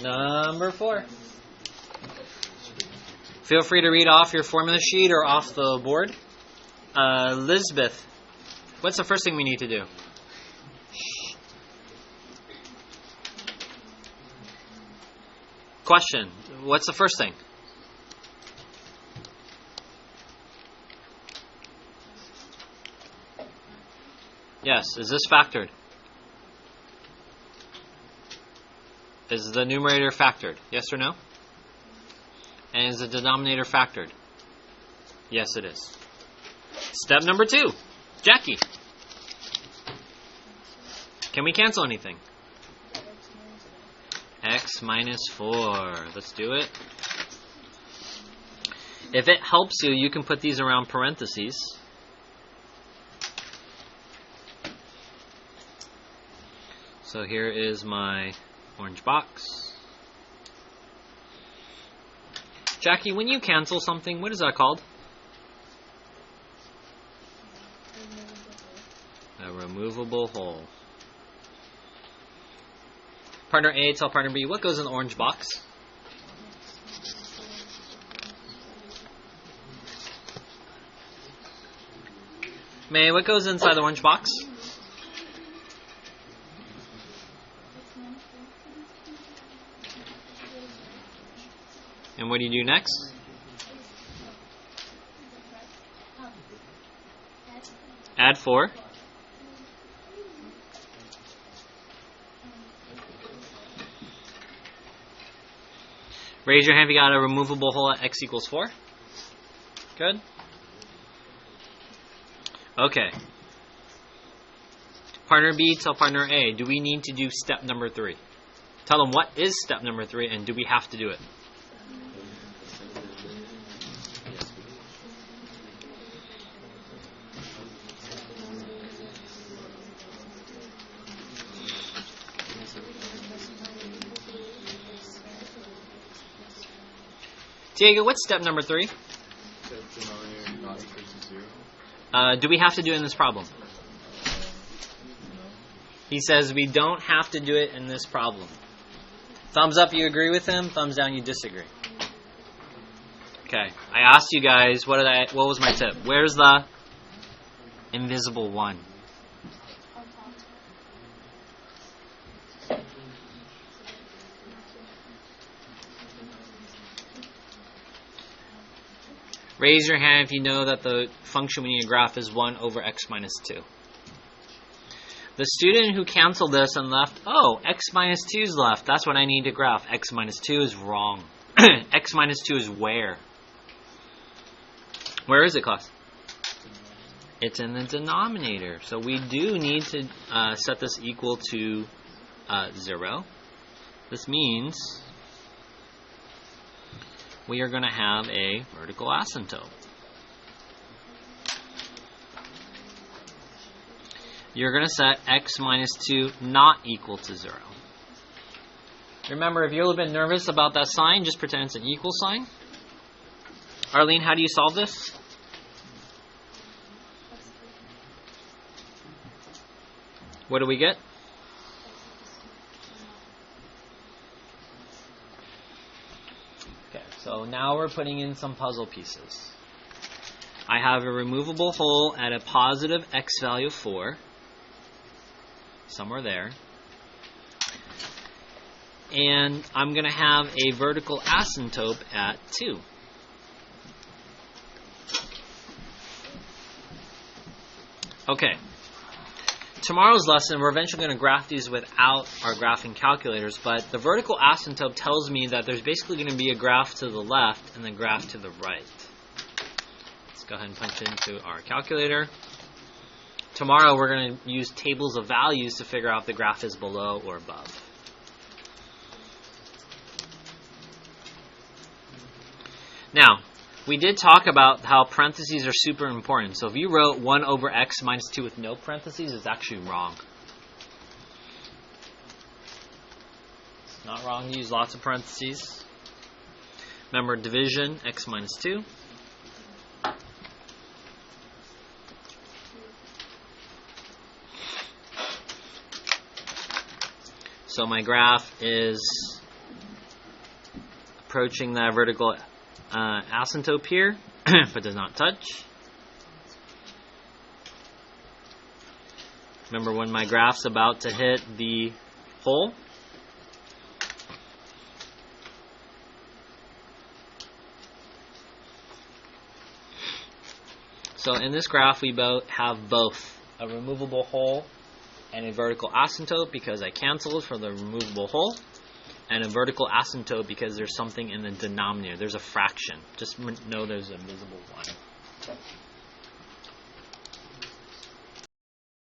Number 4. Feel free to read off your formula sheet or off the board. Lisbeth, what's the first thing we need to do? Question, what's the first thing? Yes, is this factored? Is the numerator factored? Yes or no? And is the denominator factored? Yes, it is. Step number 2. Jackie. Can we cancel anything? X minus 4. Let's do it. If it helps you, you can put these around parentheses. So here is my orange box. Jackie, when you cancel something, what is that called? A removable hole. Partner A, tell partner B, what goes in the orange box? May, what goes inside the orange box? And what do you do next? Add 4. Raise your hand if you got a removable hole at x equals 4. Good. Okay. Partner B, tell partner A, do we need to do step number 3? Tell them what is step number 3 and do we have to do it? Diego, what's step number 3? Do we have to do it in this problem? He says we don't have to do it in this problem. Thumbs up, you agree with him. Thumbs down, you disagree. Okay, I asked you guys, what was my tip? Where's the invisible 1? Raise your hand if you know that the function we need to graph is 1 over x minus 2. The student who canceled this and left, oh, x minus 2 is left. That's what I need to graph. X minus 2 is wrong. X minus 2 is where? Where is it, class? It's in the denominator. So we do need to set this equal to 0. This means we are going to have a vertical asymptote. You're going to set x minus 2 not equal to 0. Remember, if you're a little bit nervous about that sign, just pretend it's an equal sign. Arlene, how do you solve this? What do we get? Okay, so now we're putting in some puzzle pieces. I have a removable hole at a positive x value of 4. Somewhere there. And I'm going to have a vertical asymptote at 2. Okay. Tomorrow's lesson, we're eventually going to graph these without our graphing calculators, but the vertical asymptote tells me that there's basically going to be a graph to the left and then graph to the right. Let's go ahead and punch into our calculator. Tomorrow we're going to use tables of values to figure out if the graph is below or above. Now, we did talk about how parentheses are super important. So if you wrote 1 over x minus 2 with no parentheses, it's actually wrong. It's not wrong to use lots of parentheses. Remember division, x minus 2. So my graph is approaching that vertical asymptote here, but does not touch. Remember when my graph's about to hit the hole? So in this graph we have both a removable hole and a vertical asymptote because I canceled for the removable hole, and a vertical asymptote because there's something in the denominator. There's a fraction. Just know there's a visible one.